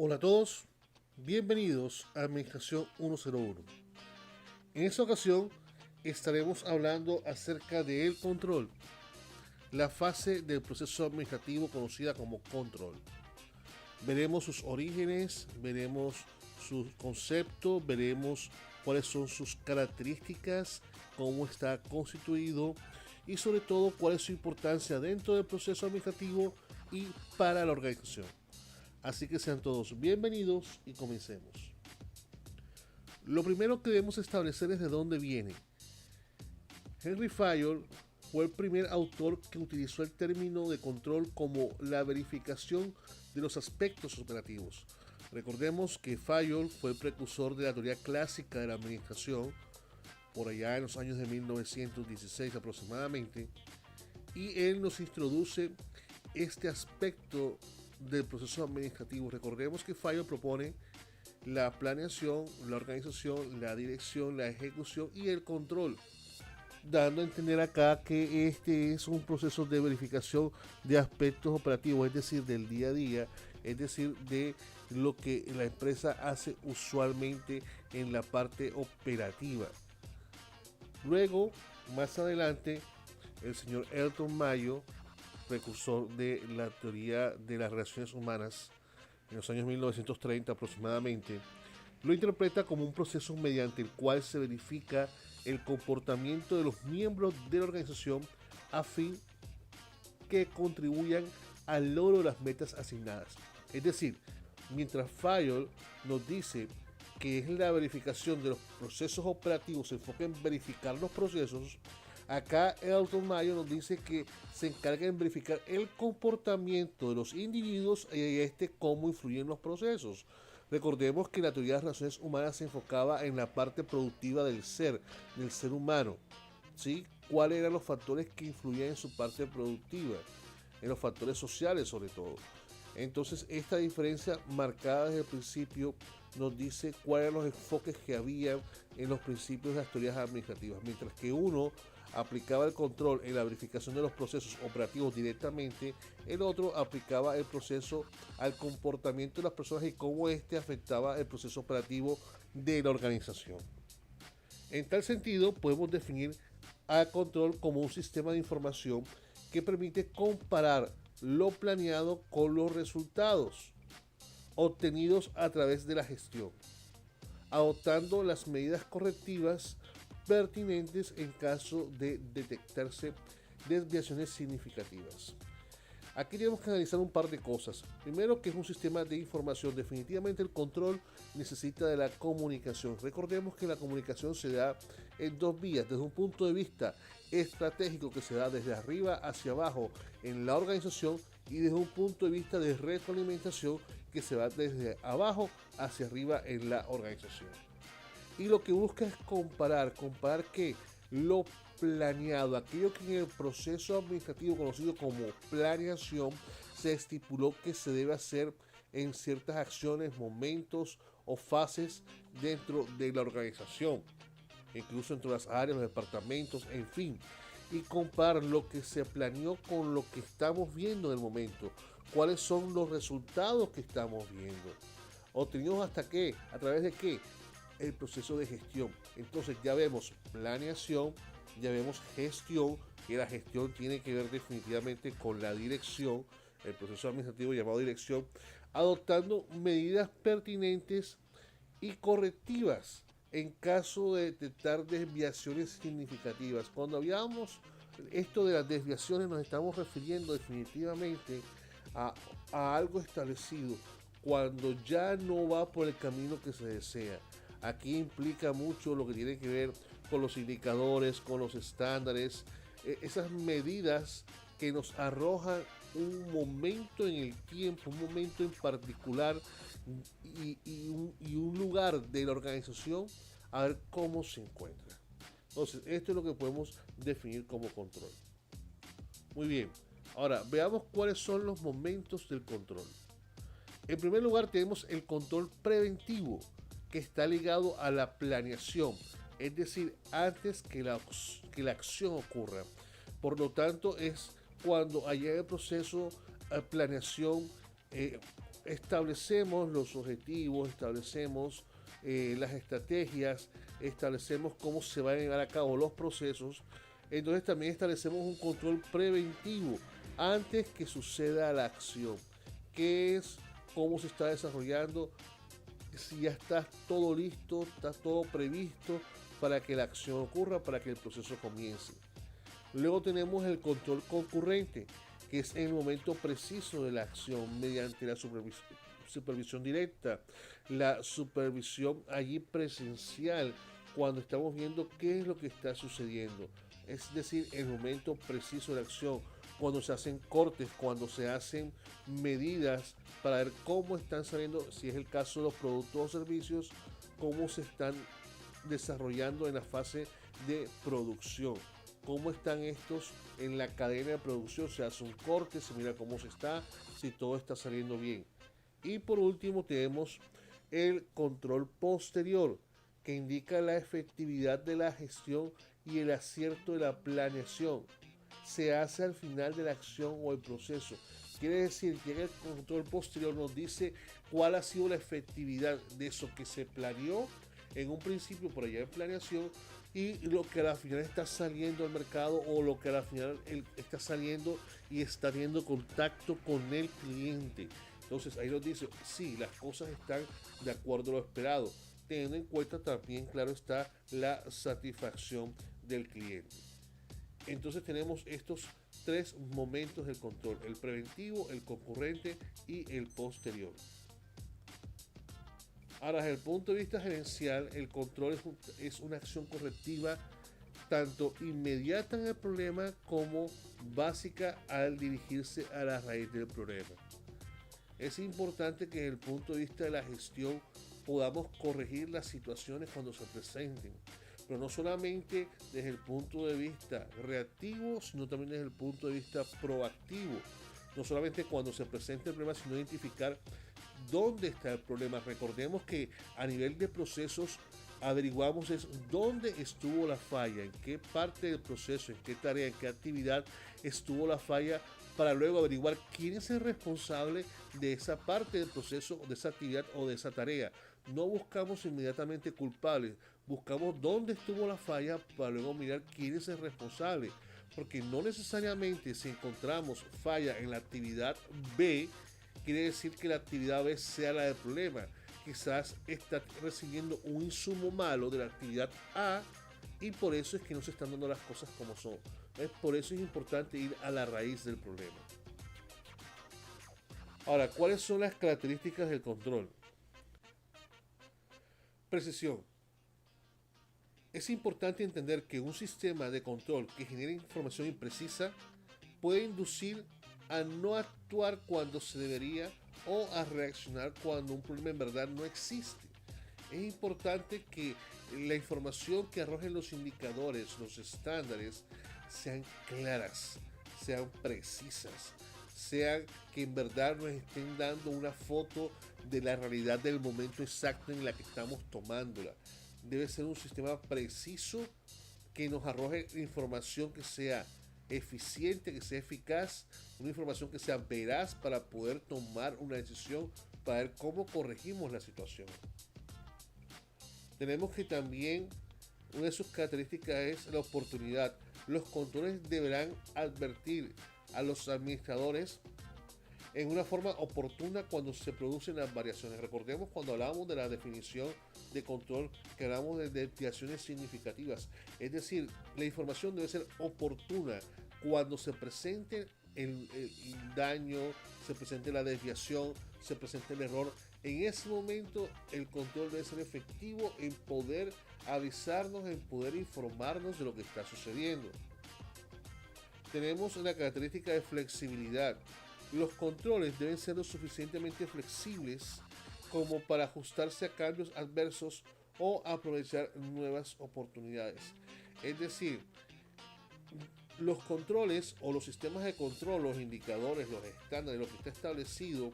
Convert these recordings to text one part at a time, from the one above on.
Hola a todos, bienvenidos a Administración 101. En esta ocasión estaremos hablando acerca del control, la fase del proceso administrativo conocida como control. Veremos sus orígenes, veremos su concepto, veremos cuáles son sus características, cómo está constituido y sobre todo cuál es su importancia dentro del proceso administrativo y para la organización. Así que sean todos bienvenidos y comencemos. Lo primero que debemos establecer es de dónde viene. Henry Fayol fue el primer autor que utilizó el término de control como la verificación de los aspectos operativos. Recordemos que Fayol fue el precursor de la teoría clásica de la administración, por allá en los años de 1916 aproximadamente, y él nos introduce este aspecto del proceso administrativo. Recordemos que Fayol propone la planeación, la organización, la dirección, la ejecución y el control, dando a entender acá que este es un proceso de verificación de aspectos operativos, es decir, del día a día, es decir, de lo que la empresa hace usualmente en la parte operativa. Luego, más adelante, el señor Elton Mayo, precursor de la teoría de las relaciones humanas en los años 1930 aproximadamente, lo interpreta como un proceso mediante el cual se verifica el comportamiento de los miembros de la organización a fin que contribuyan al logro de las metas asignadas. Es decir, mientras Fayol nos dice que es la verificación de los procesos operativos, se enfoca en verificar los procesos, acá Elton Mayo nos dice que se encarga en verificar el comportamiento de los individuos y cómo influyen los procesos. Recordemos que la teoría de las relaciones humanas se enfocaba en la parte productiva del ser humano. ¿Sí? ¿Cuáles eran los factores que influían en su parte productiva? En los factores sociales sobre todo. Entonces esta diferencia marcada desde el principio nos dice cuáles eran los enfoques que había en los principios de las teorías administrativas. Mientras que uno aplicaba el control en la verificación de los procesos operativos directamente, el otro aplicaba el proceso al comportamiento de las personas y cómo este afectaba el proceso operativo de la organización. En tal sentido, podemos definir al control como un sistema de información que permite comparar lo planeado con los resultados obtenidos a través de la gestión, adoptando las medidas correctivas pertinentes en caso de detectarse desviaciones significativas. Aquí tenemos que analizar un par de cosas. Primero, que es un sistema de información. Definitivamente el control necesita de la comunicación. Recordemos que la comunicación se da en dos vías. Desde un punto de vista estratégico, que se da desde arriba hacia abajo en la organización, y desde un punto de vista de retroalimentación, que se va desde abajo hacia arriba en la organización. Y lo que busca es comparar que lo planeado, aquello que en el proceso administrativo conocido como planeación se estipuló que se debe hacer en ciertas acciones, momentos o fases dentro de la organización, incluso entre las áreas, los departamentos, en fin, y comparar lo que se planeó con lo que estamos viendo en el momento, cuáles son los resultados que estamos viendo, obtenidos hasta qué, a través de qué, el proceso de gestión. Entonces ya vemos planeación, ya vemos gestión, que la gestión tiene que ver definitivamente con la dirección, el proceso administrativo llamado dirección, adoptando medidas pertinentes y correctivas en caso de detectar desviaciones significativas. Cuando hablábamos esto de las desviaciones, nos estamos refiriendo definitivamente a algo establecido, cuando ya no va por el camino que se desea. Aquí implica mucho lo que tiene que ver con los indicadores, con los estándares, esas medidas que nos arrojan un momento en el tiempo, un momento en particular y un lugar de la organización, a ver cómo se encuentra. Entonces, esto es lo que podemos definir como control. Muy bien, ahora veamos cuáles son los momentos del control. En primer lugar, tenemos el control preventivo, que está ligado a la planeación, es decir, antes que la acción ocurra. Por lo tanto, es cuando allá en el proceso planeación establecemos los objetivos, establecemos las estrategias, establecemos cómo se van a llevar a cabo los procesos, entonces también establecemos un control preventivo antes que suceda la acción. ¿Qué es? ¿Cómo se está desarrollando? Si ya está todo listo, está todo previsto para que la acción ocurra, para que el proceso comience. Luego tenemos el control concurrente, que es en el momento preciso de la acción mediante la supervisión directa, la supervisión allí presencial, cuando estamos viendo qué es lo que está sucediendo. Es decir, el momento preciso de la acción, cuando se hacen cortes, cuando se hacen medidas para ver cómo están saliendo, si es el caso de los productos o servicios, cómo se están desarrollando en la fase de producción, cómo están estos en la cadena de producción, se hace un corte, se mira cómo se está, si todo está saliendo bien. Y por último tenemos el control posterior, que indica la efectividad de la gestión y el acierto de la planeación. Se hace al final de la acción o el proceso. Quiere decir que el control posterior nos dice cuál ha sido la efectividad de eso que se planeó en un principio por allá en planeación y lo que a la final está saliendo al mercado o lo que a la final está saliendo y está teniendo contacto con el cliente. Entonces ahí nos dice, sí, las cosas están de acuerdo a lo esperado, teniendo en cuenta también, claro está, la satisfacción del cliente. Entonces tenemos estos tres momentos del control: el preventivo, el concurrente y el posterior. Ahora, desde el punto de vista gerencial, el control es una acción correctiva tanto inmediata en el problema como básica al dirigirse a la raíz del problema. Es importante que desde el punto de vista de la gestión podamos corregir las situaciones cuando se presenten, pero no solamente desde el punto de vista reactivo, sino también desde el punto de vista proactivo. No solamente cuando se presenta el problema, sino identificar dónde está el problema. Recordemos que a nivel de procesos averiguamos es dónde estuvo la falla, en qué parte del proceso, en qué tarea, en qué actividad estuvo la falla, para luego averiguar quién es el responsable de esa parte del proceso, de esa actividad o de esa tarea. No buscamos inmediatamente culpables, buscamos dónde estuvo la falla para luego mirar quién es el responsable, porque no necesariamente si encontramos falla en la actividad B, quiere decir que la actividad B sea la del problema. Quizás está recibiendo un insumo malo de la actividad A y por eso es que no se están dando las cosas como son. Por eso es importante ir a la raíz del problema. Ahora, ¿cuáles son las características del control? Precisión. Es importante entender que un sistema de control que genera información imprecisa puede inducir a no actuar cuando se debería o a reaccionar cuando un problema en verdad no existe. Es importante que la información que arrojen los indicadores, los estándares, sean claras, sean precisas, sean que en verdad nos estén dando una foto de la realidad del momento exacto en la que estamos tomándola. Debe ser un sistema preciso que nos arroje información que sea eficiente, que sea eficaz, una información que sea veraz para poder tomar una decisión, para ver cómo corregimos la situación. Tenemos que también una de sus características es la oportunidad. Los controles deberán advertir a los administradores en una forma oportuna cuando se producen las variaciones. Recordemos cuando hablábamos de la definición de control que hablamos de desviaciones significativas. Es decir, la información debe ser oportuna cuando se presente el daño, se presente la desviación, se presente el error. En ese momento el control debe ser efectivo en poder avisarnos, en poder informarnos de lo que está sucediendo. Tenemos la característica de flexibilidad. Los controles deben ser lo suficientemente flexibles como para ajustarse a cambios adversos o aprovechar nuevas oportunidades. Es decir, los controles o los sistemas de control, los indicadores, los estándares, lo que está establecido,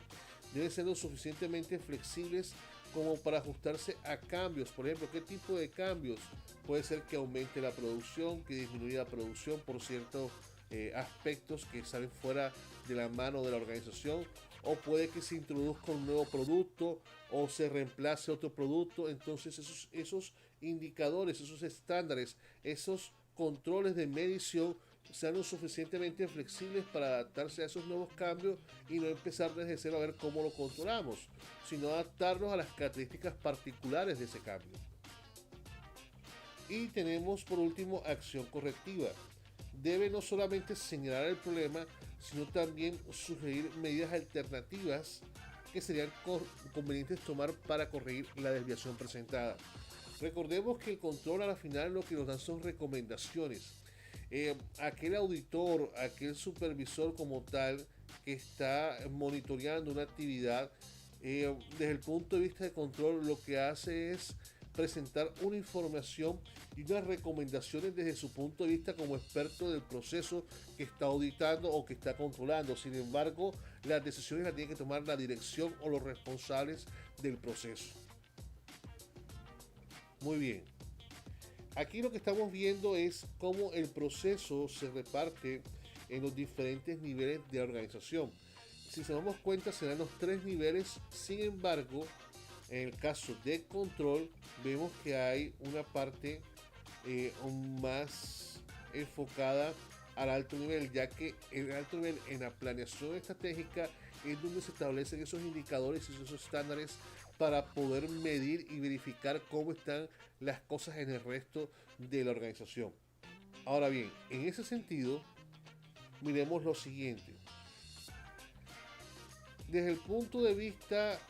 deben ser lo suficientemente flexibles como para ajustarse a cambios. Por ejemplo, ¿qué tipo de cambios? Puede ser que aumente la producción, que disminuya la producción por ciertos aspectos que salen fuera de la mano de la organización, o puede que se introduzca un nuevo producto o se reemplace otro producto. Entonces esos indicadores, esos estándares, esos controles de medición sean lo suficientemente flexibles para adaptarse a esos nuevos cambios y no empezar desde cero a ver cómo lo controlamos, sino adaptarnos a las características particulares de ese cambio. Y tenemos por último acción correctiva. Debe no solamente señalar el problema, sino también sugerir medidas alternativas que serían convenientes tomar para corregir la desviación presentada. Recordemos que el control a la final lo que nos dan son recomendaciones. Aquel auditor, aquel supervisor como tal que está monitoreando una actividad, desde el punto de vista de control, lo que hace es presentar una información y unas recomendaciones desde su punto de vista como experto del proceso que está auditando o que está controlando. Sin embargo, las decisiones las tiene que tomar la dirección o los responsables del proceso. Muy bien. Aquí lo que estamos viendo es cómo el proceso se reparte en los diferentes niveles de organización. Si nos damos cuenta, serán los tres niveles. Sin embargo, en el caso de control, vemos que hay una parte más enfocada al alto nivel, ya que en el alto nivel, en la planeación estratégica, es donde se establecen esos indicadores y esos estándares para poder medir y verificar cómo están las cosas en el resto de la organización. Ahora bien, en ese sentido, miremos lo siguiente. Desde el punto de vista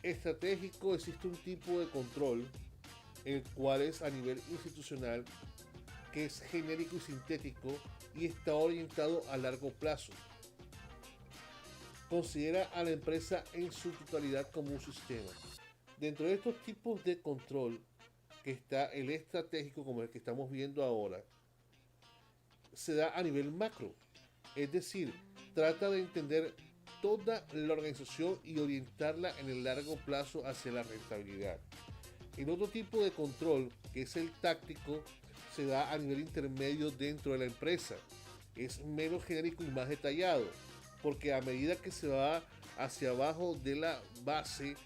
estratégico existe un tipo de control, el cual es a nivel institucional, que es genérico y sintético y está orientado a largo plazo. Considera a la empresa en su totalidad como un sistema. Dentro de estos tipos de control que está el estratégico, como el que estamos viendo ahora, se da a nivel macro, es decir, trata de entender toda la organización y orientarla en el largo plazo hacia la rentabilidad. El otro tipo de control, que es el táctico, se da a nivel intermedio dentro de la empresa. Es menos genérico y más detallado, porque a medida que se va hacia abajo de la base,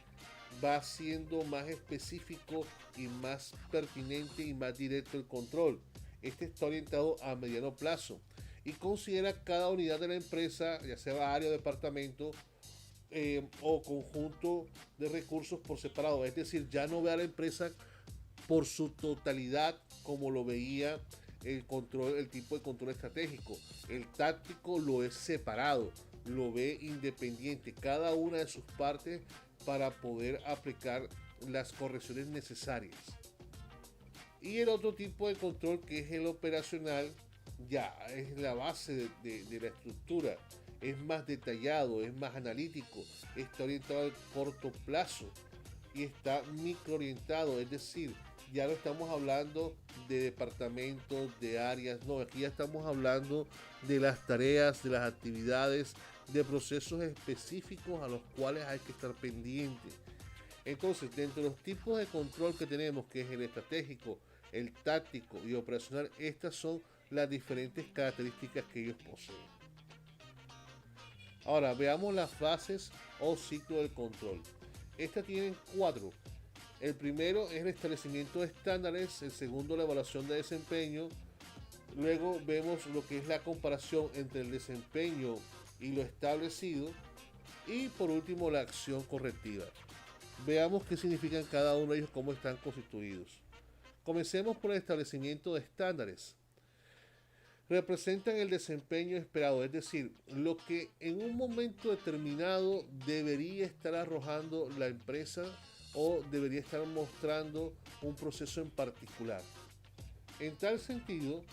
va siendo más específico y más pertinente y más directo el control. Este está orientado a mediano plazo y considera cada unidad de la empresa, ya sea área o departamento, o conjunto de recursos por separado. Es decir, ya no ve a la empresa por su totalidad como lo veía el control, el tipo de control estratégico. El táctico lo es separado, lo ve independiente, cada una de sus partes para poder aplicar las correcciones necesarias. Y el otro tipo de control, que es el operacional, ya es la base de la estructura, es más detallado, es más analítico, está orientado al corto plazo y está microorientado, es decir, ya no estamos hablando de departamentos, de áreas, no, aquí ya estamos hablando de las tareas, de las actividades, de procesos específicos a los cuales hay que estar pendiente. Entonces, dentro de los tipos de control que tenemos, que es el estratégico, el táctico y operacional, estas son las diferentes características que ellos poseen. Ahora, veamos las fases o ciclo del control. Estas tienen cuatro. El primero es el establecimiento de estándares, el segundo la evaluación de desempeño, luego vemos lo que es la comparación entre el desempeño y lo establecido y por último la acción correctiva. Veamos qué significan cada uno de ellos, cómo están constituidos. Comencemos por el establecimiento de estándares. Representan el desempeño esperado, es decir, lo que en un momento determinado debería estar arrojando la empresa o debería estar mostrando un proceso en particular. En tal sentido,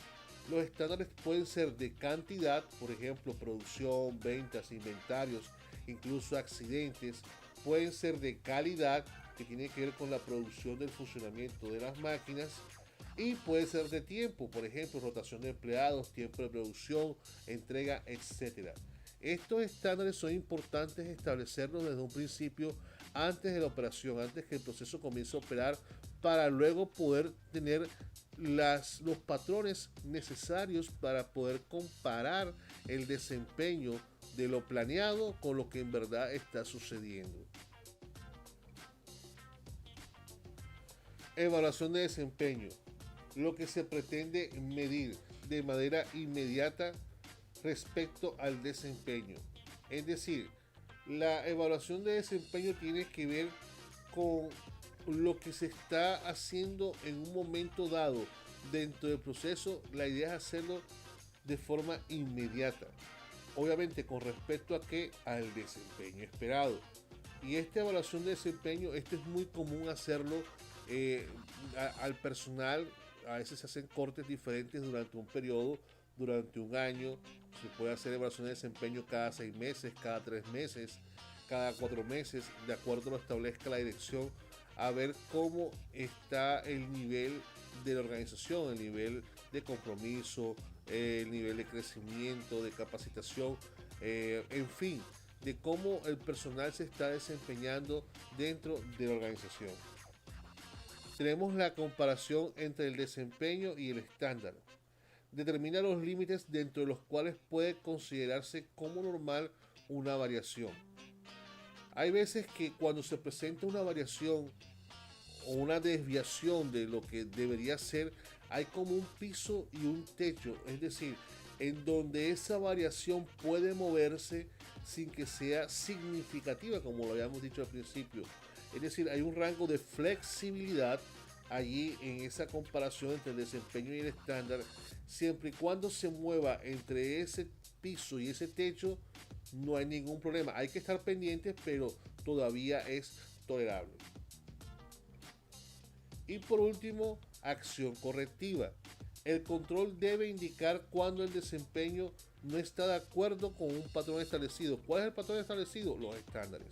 los estándares pueden ser de cantidad, por ejemplo, producción, ventas, inventarios, incluso accidentes. Pueden ser de calidad, que tiene que ver con la producción del funcionamiento de las máquinas. Y puede ser de tiempo, por ejemplo, rotación de empleados, tiempo de producción, entrega, etc. Estos estándares son importantes establecerlos desde un principio, antes de la operación, antes que el proceso comience a operar, para luego poder tener los patrones necesarios para poder comparar el desempeño de lo planeado con lo que en verdad está sucediendo. Evaluación de desempeño. Lo que se pretende medir de manera inmediata respecto al desempeño. Es decir, la evaluación de desempeño tiene que ver con lo que se está haciendo en un momento dado dentro del proceso. La idea es hacerlo de forma inmediata, obviamente con respecto a qué, al desempeño esperado. Y esta evaluación de desempeño, esto es muy común hacerlo al personal. A veces se hacen cortes diferentes durante un periodo, durante un año. Se puede hacer evaluación de desempeño cada 6 meses, cada 3 meses, cada 4 meses, de acuerdo a lo que establezca la dirección, a ver cómo está el nivel de la organización, el nivel de compromiso, el nivel de crecimiento, de capacitación, en fin, de cómo el personal se está desempeñando dentro de la organización. Tenemos la comparación entre el desempeño y el estándar. Determina los límites dentro de los cuales puede considerarse como normal una variación. Hay veces que cuando se presenta una variación o una desviación de lo que debería ser, hay como un piso y un techo, es decir, en donde esa variación puede moverse sin que sea significativa, como lo habíamos dicho al principio. Es decir, hay un rango de flexibilidad allí en esa comparación entre el desempeño y el estándar, siempre y cuando se mueva entre ese piso y ese techo, no hay ningún problema. Hay que estar pendientes, pero todavía es tolerable. Y por último, acción correctiva. El control debe indicar cuando el desempeño no está de acuerdo con un patrón establecido. ¿Cuál es el patrón establecido? Los estándares.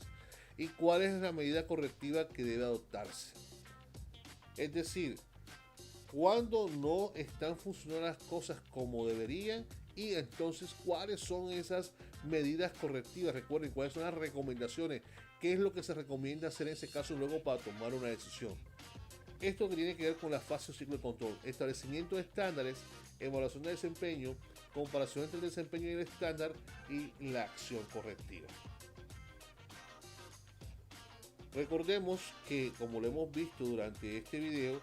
¿Y cuál es la medida correctiva que debe adoptarse? Es decir, cuando no están funcionando las cosas como deberían, y entonces cuáles son esas medidas correctivas. Recuerden cuáles son las recomendaciones, qué es lo que se recomienda hacer en ese caso luego para tomar una decisión. Esto que tiene que ver con la fase o ciclo de control: establecimiento de estándares, evaluación de desempeño, comparación entre el desempeño y el estándar, y la acción correctiva. Recordemos que, como lo hemos visto durante este video,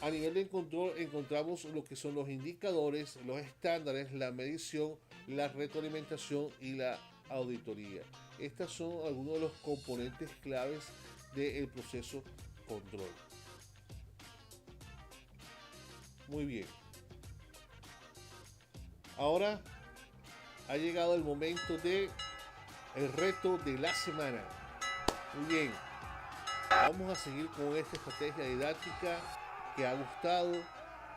a nivel de control encontramos lo que son los indicadores, los estándares, la medición, la retroalimentación y la auditoría. Estas son algunos de los componentes claves del proceso control. Muy bien. Ahora ha llegado el momento de el reto de la semana. Muy bien. Vamos a seguir con esta estrategia didáctica que ha gustado.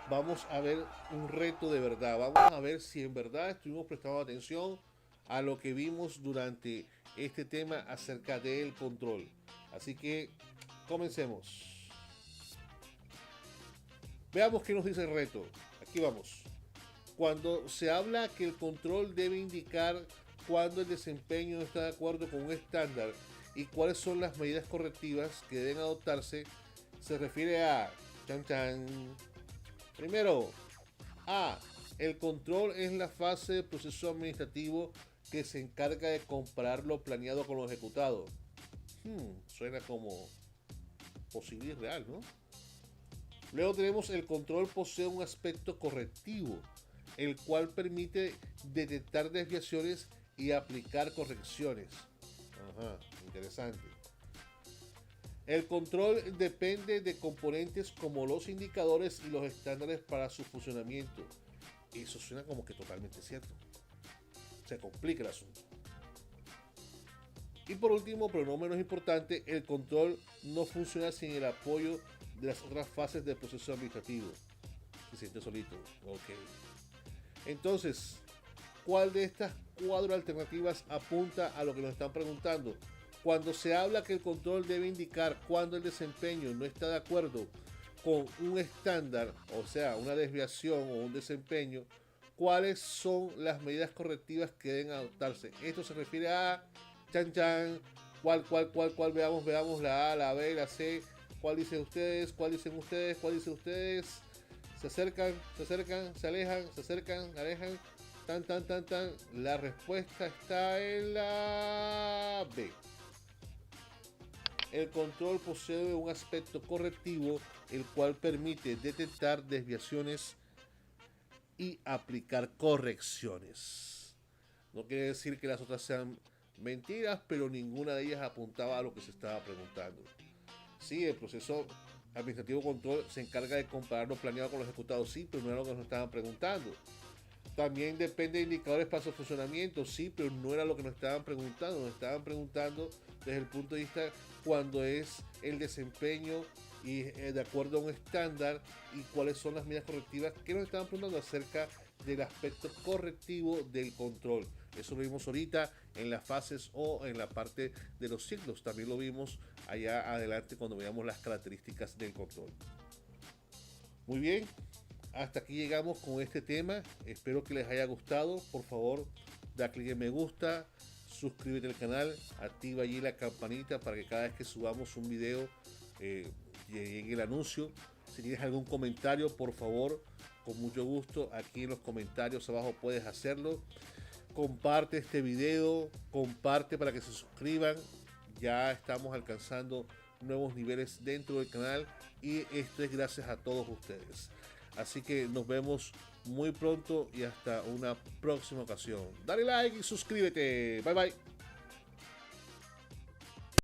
Vamos a ver un reto de verdad. Vamos a ver si en verdad estuvimos prestando atención a lo que vimos durante este tema acerca del control. Así que comencemos. Veamos qué nos dice el reto. Aquí vamos. Cuando se habla que el control debe indicar cuando el desempeño no está de acuerdo con un estándar y cuáles son las medidas correctivas que deben adoptarse, se refiere a... Chan, chan. Primero, A. El control es la fase del proceso administrativo que se encarga de comparar lo planeado con lo ejecutado. Suena como posible y real, ¿no? Luego tenemos: el control posee un aspecto correctivo, el cual permite detectar desviaciones y aplicar correcciones. Ajá, interesante. El control depende de componentes como los indicadores y los estándares para su funcionamiento. Eso suena como que totalmente cierto. Se complica el asunto. Y por último, pero no menos importante, el control no funciona sin el apoyo de las otras fases del proceso administrativo. Se siente solito. Ok. Entonces, ¿cuál de estas 4 alternativas apunta a lo que nos están preguntando? Cuando se habla que el control debe indicar cuando el desempeño no está de acuerdo con un estándar, o sea, una desviación o un desempeño, ¿cuáles son las medidas correctivas que deben adoptarse? Esto se refiere a... Chan, chan. ¿Cuál? Veamos la A, la B, la C. ¿Cuál dicen ustedes? ¿Cuál dicen ustedes? ¿Cuál dicen ustedes? Se acercan, se alejan, se acercan, se alejan. La respuesta está en la B. El control posee un aspecto correctivo, el cual permite detectar desviaciones y aplicar correcciones. No quiere decir que las otras sean mentiras, pero ninguna de ellas apuntaba a lo que se estaba preguntando. Sí, el proceso administrativo control se encarga de comparar lo planeado con lo ejecutado, sí, pero no era lo que nos estaban preguntando. También depende de indicadores para su funcionamiento, sí, pero no era lo que nos estaban preguntando. Nos estaban preguntando desde el punto de vista cuando es el desempeño y de acuerdo a un estándar y cuáles son las medidas correctivas que nos estaban preguntando acerca del aspecto correctivo del control. Eso lo vimos ahorita en las fases o en la parte de los ciclos. También lo vimos allá adelante cuando veamos las características del control. Muy bien, hasta aquí llegamos con este tema. Espero que les haya gustado. Por favor, da clic en me gusta, suscríbete al canal, activa allí la campanita para que cada vez que subamos un video llegue el anuncio. Si tienes algún comentario, por favor, con mucho gusto, aquí en los comentarios abajo puedes hacerlo. Comparte este video, comparte para que se suscriban. Ya estamos alcanzando nuevos niveles dentro del canal y esto es gracias a todos ustedes. Así que nos vemos muy pronto y hasta una próxima ocasión. Dale like y suscríbete. Bye bye.